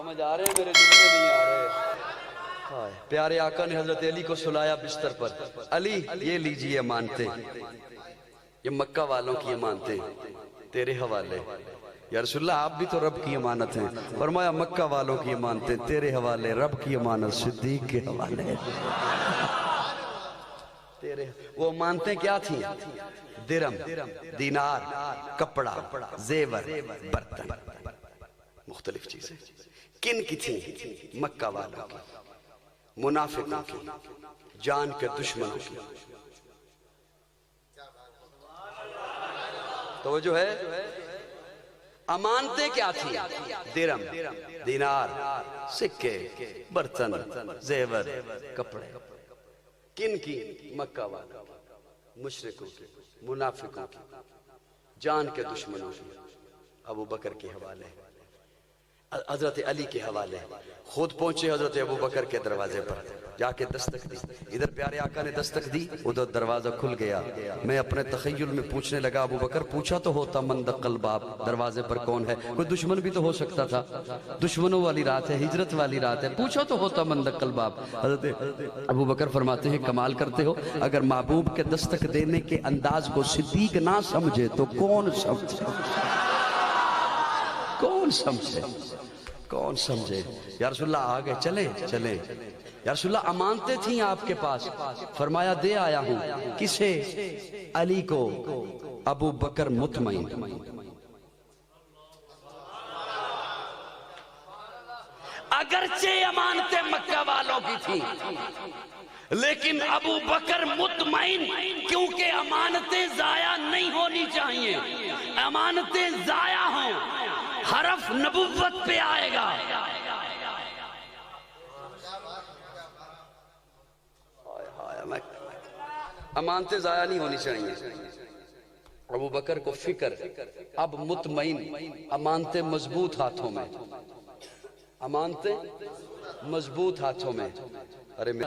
سمجھ آ رہے ہیں میرے جملے نہیں آ رہے؟ پیارے آقا نے حضرت علی کو سلایا بستر پر، علی یہ لیجئے امانتیں، یہ مکہ والوں کی امانتیں تیرے حوالے۔ یا رسول اللہ آپ بھی تو رب کی امانت ہیں۔ فرمایا مکہ والوں کی امانتیں تیرے حوالے، رب کی امانت صدیق کے حوالے۔ وہ امانتیں کیا تھیں؟ درم، دینار، کپڑا، زیور، برتن، مختلف چیزیں۔ کن کی تھیں؟ مکہ والوں کی، منافقوں کی، جان کے دشمنوں کی۔ توجہ ہے؟ امانتیں کیا تھیں؟ درم، دینار، سکے، برتن، زیور، کپڑے۔ کن کی؟ مکہ والوں کی، مشرکوں کی، منافقوں کی، جان کے دشمنوں کی۔ ابو بکر کے حوالے، حضرت علی کے حوالے۔ خود پہنچے حضرت ابو بکر کے دروازے پر، جا کے دستک دی۔ ادھر پیارے آقا نے دستک دی، ادھر دروازہ کھل گیا۔ میں اپنے تخیل میں پوچھنے لگا، ابو بکر پوچھا تو ہوتا من دق الباب، دروازے پر کون ہے؟ کوئی دشمن بھی تو ہو سکتا تھا، دشمنوں والی رات ہے، ہجرت والی رات ہے، پوچھا تو ہوتا من دق الباب۔ حضرت ابو بکر فرماتے ہیں کمال کرتے ہو، اگر محبوب کے دستک دینے کے انداز کو صدیق نہ سمجھے تو کون سمجھے؟ کون سمجھے؟ کون سمجھے؟ یا رسول اللہ آگے چلیں چلیں۔ یا رسول اللہ امانتیں تھیں آپ کے پاس، فرمایا دے آیا ہوں۔ کسے؟ علی کو۔ ابو بکر مطمئن۔ اگرچہ امانتیں مکہ والوں کی تھیں، لیکن ابو بکر مطمئن، کیونکہ امانتیں ضائع نہیں ہونی چاہیے۔ امانتیں ضائع ہوں، حرف نبوت پہ آئے گا۔ امانتیں ضائع نہیں ہونی چاہیے۔ ابو بکر کو فکر، اب مطمئن، امانتیں مضبوط ہاتھوں میں، امانتیں مضبوط ہاتھوں میں۔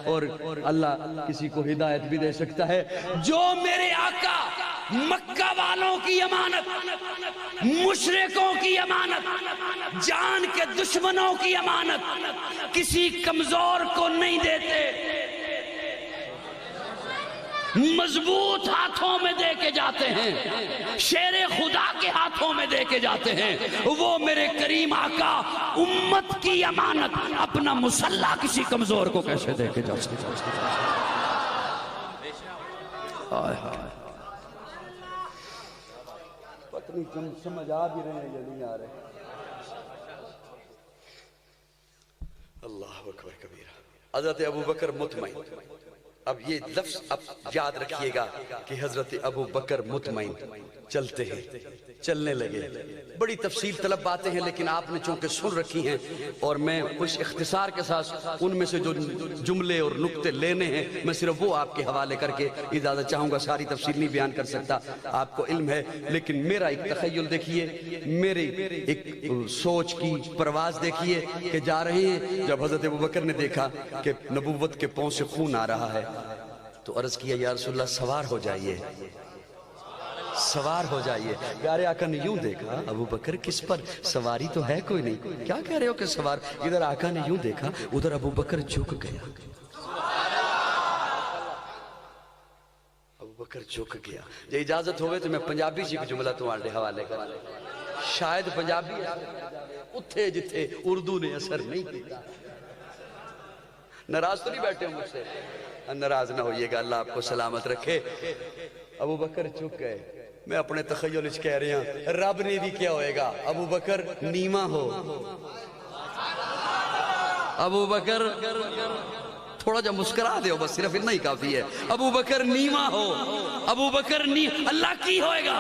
اور اللہ کسی کو ہدایت بھی دے سکتا ہے۔ جو میرے آقا مکہ والوں کی امانت، مشرکوں کی امانت، جان کے دشمنوں کی امانت کسی کمزور کو نہیں دیتے، مضبوط ہاتھوں میں دے کے جاتے ہیں، شیر خدا کے ہاتھوں میں دے کے جاتے ہیں۔ وہ میرے کریم آقا امت کی امانت اپنا مسلح کسی کمزور کو کیسے دے کے جا سکتے؟ پتہ نہیں سمجھ آ بھی رہے ہیں یا نہیں آ رہے؟ اللہ اکبر کبیرہ۔ حضرت ابو بکر مطمئن۔ اب یہ لفظ اب یاد رکھیے گا کہ حضرت ابو بکر مطمئن چلتے ہیں، چلنے لگے۔ بڑی تفصیل طلب باتیں ہیں، لیکن آپ نے چونکہ سن رکھی ہیں اور میں کچھ اختصار کے ساتھ ان میں سے جو جملے اور نقطے لینے ہیں میں صرف وہ آپ کے حوالے کر کے اجازت چاہوں گا۔ ساری تفصیل نہیں بیان کر سکتا، آپ کو علم ہے، لیکن میرا ایک تخیل دیکھیے، میری ایک سوچ کی پرواز دیکھیے کہ جا رہے ہیں۔ جب حضرت ابو بکر نے دیکھا کہ نبوت کے پاؤں سے خون آ رہا ہے تو عرض کیا یا رسول اللہ سوار ہو جائیے، سوار ہو جائیے۔ پیارے آقا نے یوں دیکھا، ابو بکر کس پر سواری تو ہے کوئی نہیں، کیا کہہ رہے ہو کہ سوار؟ ادھر آقا نے یوں دیکھا، ادھر ابو بکر جھک گیا، ابو بکر جھک گیا۔ یہ اجازت ہوئے تو میں پنجابی جی کو جملہ تمہارے حوالے کر، شاید پنجابی اتھے جتھے اردو نے اثر نہیں کیا۔ ناراض تو نہیں بیٹھے ہوں مجھ سے؟ ناراض نہ ہوئیے گا، اللہ آپ کو سلامت رکھے۔ ابو بکر چک گئے۔ میں اپنے تخیل اس کہہ رہے ہیں رب نے بھی کیا ہوئے گا، ابو بکر نیما ہو، ابو بکر تھوڑا جا مسکرا دے ہو، بس صرف اتنا ہی کافی ہے۔ ابو بکر نیما ہو، ابو بکر اللہ کی ہوئے گا،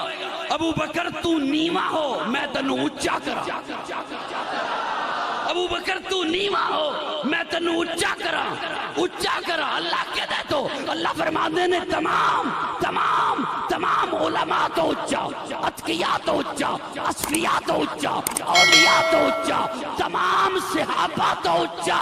ابو بکر تو نیما ہو میں تنو اچا کرا، ابو بکر تو نیما ہو میں تنو اچا کرا، اچا کرا۔ اللہ کہہ دے تو اللہ فرما دینے تمام تمام تمام علماء تو اچا، اتقیاء تو اچا، اصفیاء تو اچا، اولیاء تو اچا، تمام صحابہ تو اچا۔